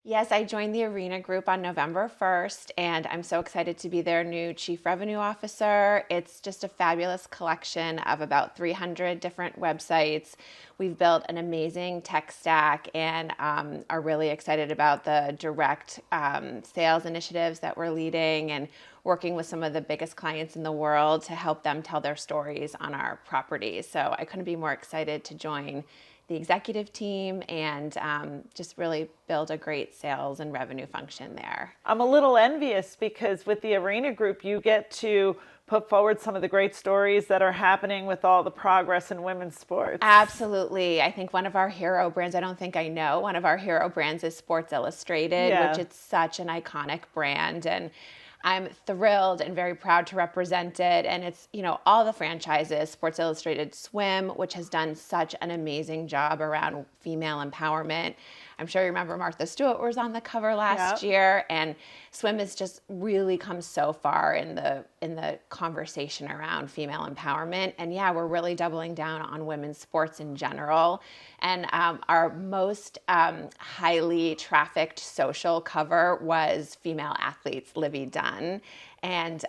Yes, I joined the Arena Group on November 1st, and I'm so excited to be their new Chief Revenue Officer. It's just a fabulous collection of about 300 different websites. We've built an amazing tech stack and are really excited about the direct sales initiatives that we're leading and working with some of the biggest clients in the world to help them tell their stories on our properties. So I couldn't be more excited to join the executive team and just really build a great sales and revenue function there. I'm a little envious because with the Arena Group, you get to put forward some of the great stories that are happening with all the progress in women's sports. Absolutely. I think one of our hero brands, I don't think I know, one of our hero brands is Sports Illustrated, Yeah. which it's such an iconic brand. And I'm thrilled and very proud to represent it. And it's, all the franchises, Sports Illustrated Swim, which has done such an amazing job around female empowerment. I'm sure you remember Martha Stewart was on the cover last year, and swim has just really come so far in the conversation around female empowerment. And yeah, we're really doubling down on women's sports in general. And our most highly trafficked social cover was female athletes, Livy Dunn. And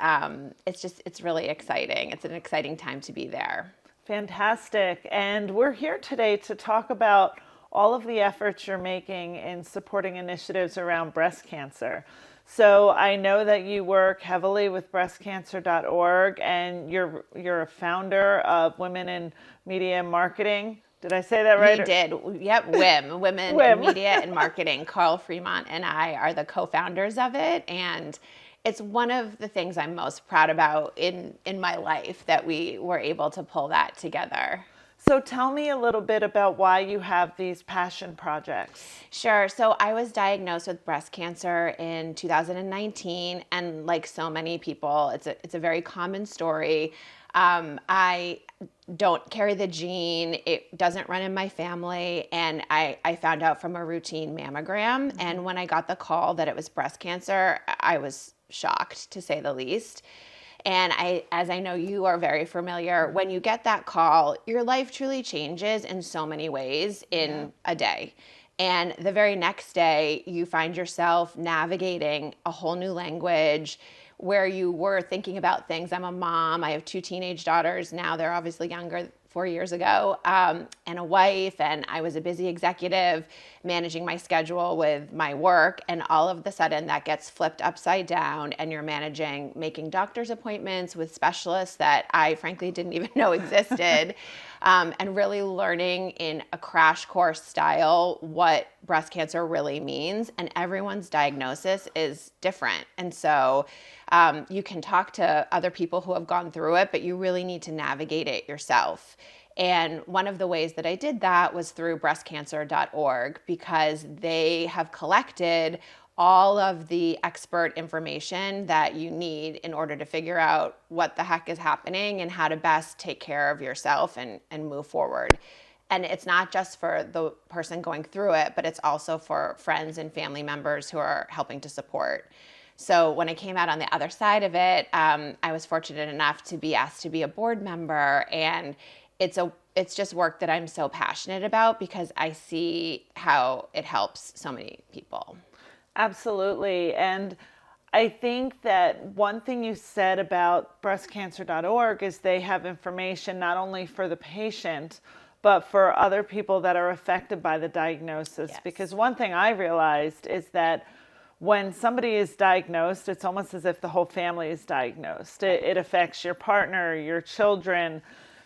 it's really exciting. It's an exciting time to be there. Fantastic. And we're here today to talk about all of the efforts you're making in supporting initiatives around breast cancer. So I know that you work heavily with breastcancer.org, and you're a founder of Women in Media and Marketing. Did I say that right? You did. Yep, WIM, Women in Media and Marketing. Carl Fremont and I are the co-founders of it, and it's one of the things I'm most proud about in my life that we were able to pull that together. So tell me a little bit about why you have these passion projects. Sure. So I was diagnosed with breast cancer in 2019, and like so many people, it's a very common story. I don't carry the gene. It doesn't run in my family. And I found out from a routine mammogram. And when I got the call that it was breast cancer, I was shocked, to say the least. And as I know you are very familiar, when you get that call, your life truly changes in so many ways in a day. And the very next day, you find yourself navigating a whole new language where you were thinking about things. I'm a mom. I have 2 teenage daughters now. They're obviously younger, 4 years ago, and a wife. And I was a busy executive managing my schedule with my work. And all of a sudden that gets flipped upside down, and you're making doctor's appointments with specialists that I frankly didn't even know existed. And really learning in a crash course style what breast cancer really means. And everyone's diagnosis is different. And so you can talk to other people who have gone through it, but you really need to navigate it yourself. And one of the ways that I did that was through breastcancer.org, because they have collected all of the expert information that you need in order to figure out what the heck is happening and how to best take care of yourself and move forward. And it's not just for the person going through it, but it's also for friends and family members who are helping to support. So when I came out on the other side of it, I was fortunate enough to be asked to be a board member, and it's just work that I'm so passionate about because I see how it helps so many people. Absolutely. And I think that one thing you said about breastcancer.org is they have information not only for the patient, but for other people that are affected by the diagnosis. Yes. Because one thing I realized is that when somebody is diagnosed, it's almost as if the whole family is diagnosed. It affects your partner, your children.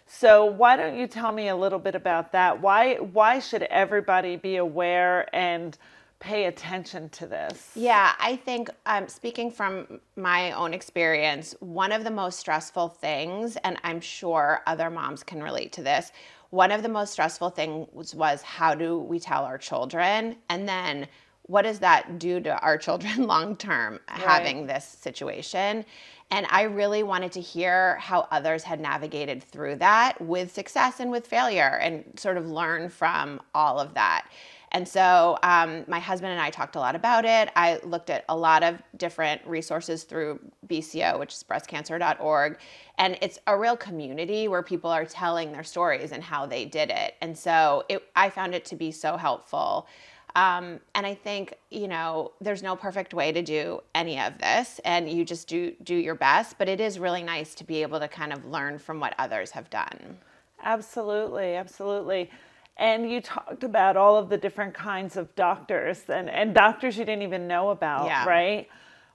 So why don't you tell me a little bit about that? Why should everybody be aware and pay attention to this? Yeah, I think speaking from my own experience, one of the most stressful things, and I'm sure other moms can relate to this, one of the most stressful things was how do we tell our children? And then what does that do to our children long term, having this situation? And I really wanted to hear how others had navigated through that with success and with failure, and sort of learn from all of that. And so my husband and I talked a lot about it. I looked at a lot of different resources through BCO, which is breastcancer.org. And it's a real community where people are telling their stories and how they did it. And so I found it to be so helpful. And I think, there's no perfect way to do any of this, and you just do your best. But it is really nice to be able to kind of learn from what others have done. Absolutely, absolutely. And you talked about all of the different kinds of doctors and doctors you didn't even know about, Yeah. right?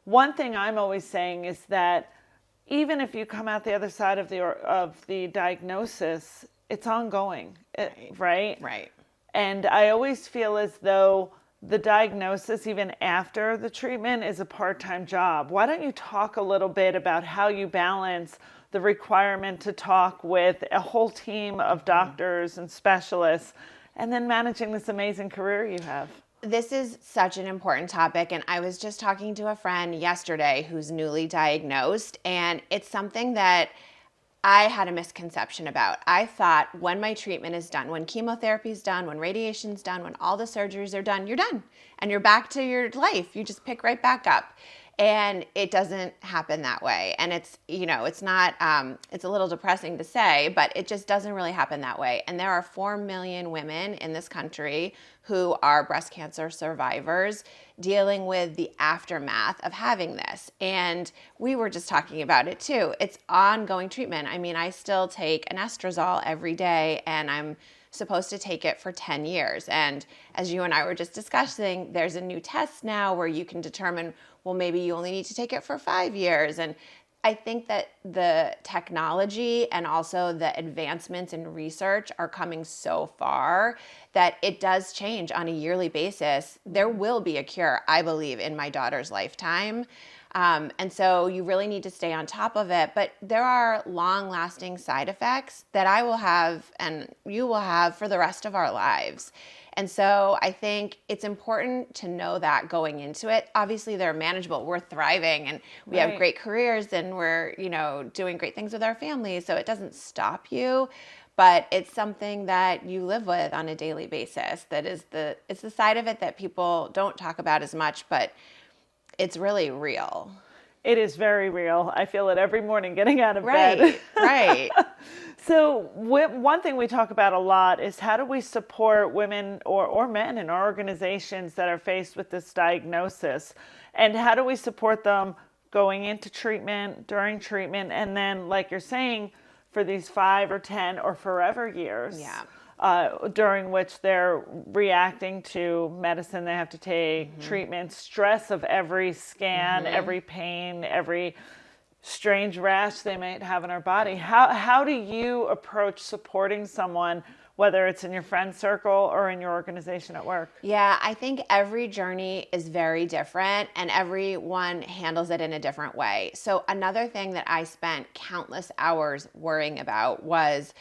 One thing I'm always saying is that even if you come out the other side of the diagnosis, it's ongoing, right? Right. And I always feel as though the diagnosis, even after the treatment, is a part-time job. Why don't you talk a little bit about how you balance the requirement to talk with a whole team of doctors and specialists, and then managing this amazing career you have? This is such an important topic, and I was just talking to a friend yesterday who's newly diagnosed, and it's something that I had a misconception about. I thought when my treatment is done, when chemotherapy is done, when radiation's done, when all the surgeries are done, you're done and you're back to your life. You just pick right back up. And it doesn't happen that way. And it's not, it's a little depressing to say, but it just doesn't really happen that way. And there are 4 million women in this country who are breast cancer survivors dealing with the aftermath of having this. And we were just talking about it too. It's ongoing treatment. I mean, I still take an estradiol every day, and I'm supposed to take it for 10 years. And as you and I were just discussing, there's a new test now where you can determine, well, maybe you only need to take it for 5 years. And I think that the technology and also the advancements in research are coming so far that it does change on a yearly basis. There will be a cure, I believe, in my daughter's lifetime. And so you really need to stay on top of it. But there are long-lasting side effects that I will have and you will have for the rest of our lives. And so I think it's important to know that going into it. Obviously, they're manageable. We're thriving and we have great careers, and we're, doing great things with our families. So it doesn't stop you, but it's something that you live with on a daily basis. It's the side of it that people don't talk about as much, but it's really real. It is very real. I feel it every morning getting out of bed. Right. So one thing we talk about a lot is how do we support women or men in our organizations that are faced with this diagnosis? And how do we support them going into treatment, during treatment, and then, like you're saying, for these 5 or 10 or forever years? Yeah. During which they're reacting to medicine they have to take, treatment, stress of every scan, every pain, every strange rash they might have in our body. How do you approach supporting someone, whether it's in your friend circle or in your organization at work? Yeah, I think every journey is very different and everyone handles it in a different way. So another thing that I spent countless hours worrying about was,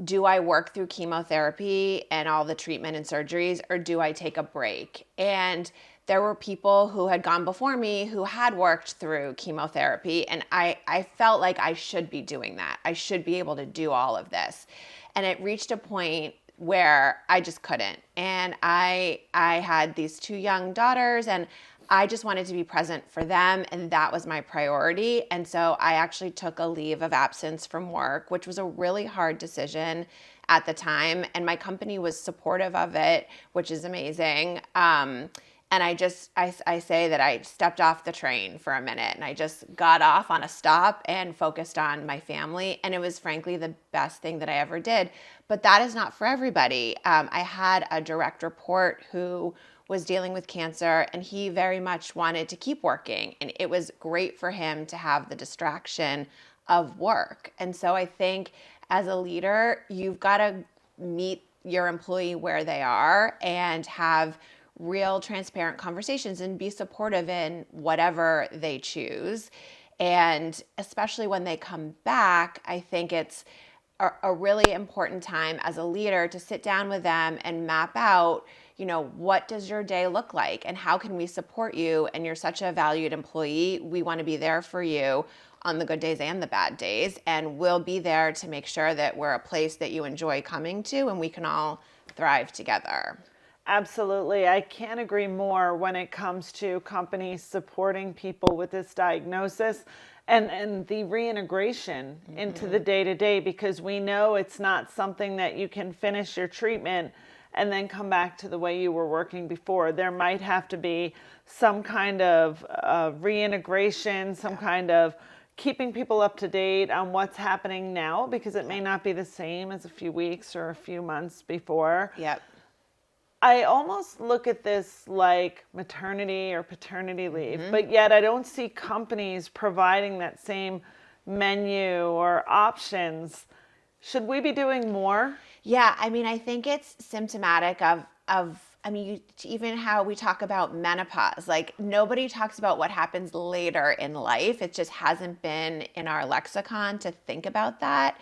do I work through chemotherapy and all the treatment and surgeries, or do I take a break? And there were people who had gone before me who had worked through chemotherapy, and I felt like I should be doing that. I should be able to do all of this. And it reached a point where I just couldn't. And I had these 2 young daughters, and I just wanted to be present for them, and that was my priority. And so I actually took a leave of absence from work, which was a really hard decision at the time. And my company was supportive of it, which is amazing. And I say that I stepped off the train for a minute, and I just got off on a stop and focused on my family. And it was frankly the best thing that I ever did. But that is not for everybody. I had a direct report who was dealing with cancer, and he very much wanted to keep working. And it was great for him to have the distraction of work. And so I think as a leader, you've got to meet your employee where they are and have real transparent conversations and be supportive in whatever they choose. And especially when they come back, I think it's a really important time as a leader to sit down with them and map out, what does your day look like and how can we support you? And you're such a valued employee. We want to be there for you on the good days and the bad days. And we'll be there to make sure that we're a place that you enjoy coming to and we can all thrive together. Absolutely. I can't agree more when it comes to companies supporting people with this diagnosis and the reintegration into the day-to-day, because we know it's not something that you can finish your treatment and then come back to the way you were working before. There might have to be some kind of reintegration, some kind of keeping people up to date on what's happening now, because it may not be the same as a few weeks or a few months before. Yep. I almost look at this like maternity or paternity leave, but yet I don't see companies providing that same menu or options. Should we be doing more? Yeah, I mean, I think it's symptomatic of I mean, even how we talk about menopause. Like, nobody talks about what happens later in life. It just hasn't been in our lexicon to think about that.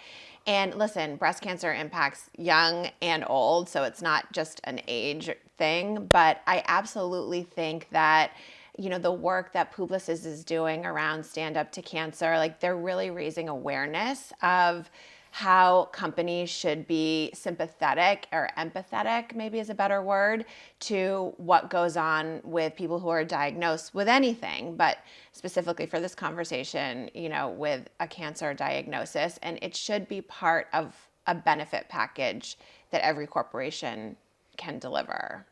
And listen, breast cancer impacts young and old, so it's not just an age thing. But I absolutely think that, the work that Publicis is doing around Stand Up to Cancer, like, they're really raising awareness of how companies should be sympathetic, or empathetic maybe is a better word, to what goes on with people who are diagnosed with anything, but specifically for this conversation, with a cancer diagnosis. And it should be part of a benefit package that every corporation can deliver.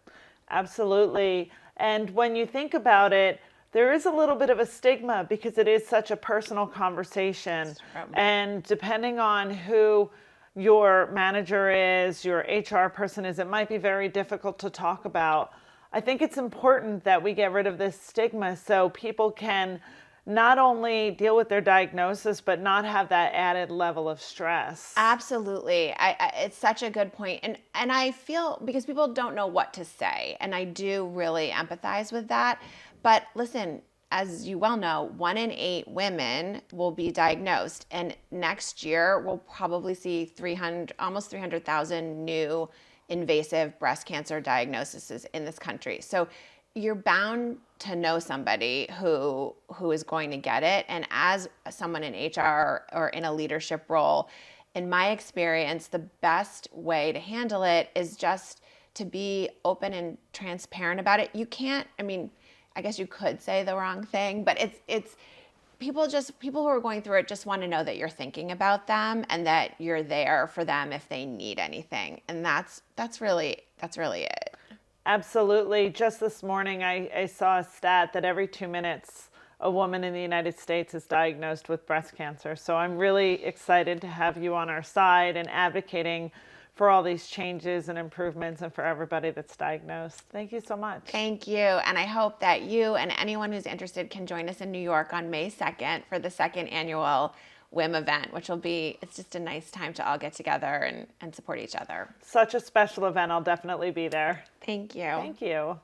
Absolutely. And when you think about it, there is a little bit of a stigma because it is such a personal conversation. And depending on who your manager is, your HR person is, it might be very difficult to talk about. I think it's important that we get rid of this stigma so people can not only deal with their diagnosis, but not have that added level of stress. Absolutely. It's such a good point. And I feel, because people don't know what to say, and I do really empathize with that. But listen, as you well know, 1 in 8 women will be diagnosed. And next year, we'll probably see almost 300,000 new invasive breast cancer diagnoses in this country. So you're bound to know somebody who is going to get it. And as someone in HR or in a leadership role, in my experience, the best way to handle it is just to be open and transparent about it. You can't, I guess you could say the wrong thing, but it's people who are going through it just want to know that you're thinking about them and that you're there for them if they need anything. And that's really it. Absolutely. Just this morning, I saw a stat that every 2 minutes, a woman in the United States is diagnosed with breast cancer. So I'm really excited to have you on our side and advocating for all these changes and improvements and for everybody that's diagnosed. Thank you so much. Thank you. And I hope that you and anyone who's interested can join us in New York on May 2nd for the 2nd annual WIM event, which it's just a nice time to all get together and support each other. Such a special event. I'll definitely be there. Thank you. Thank you.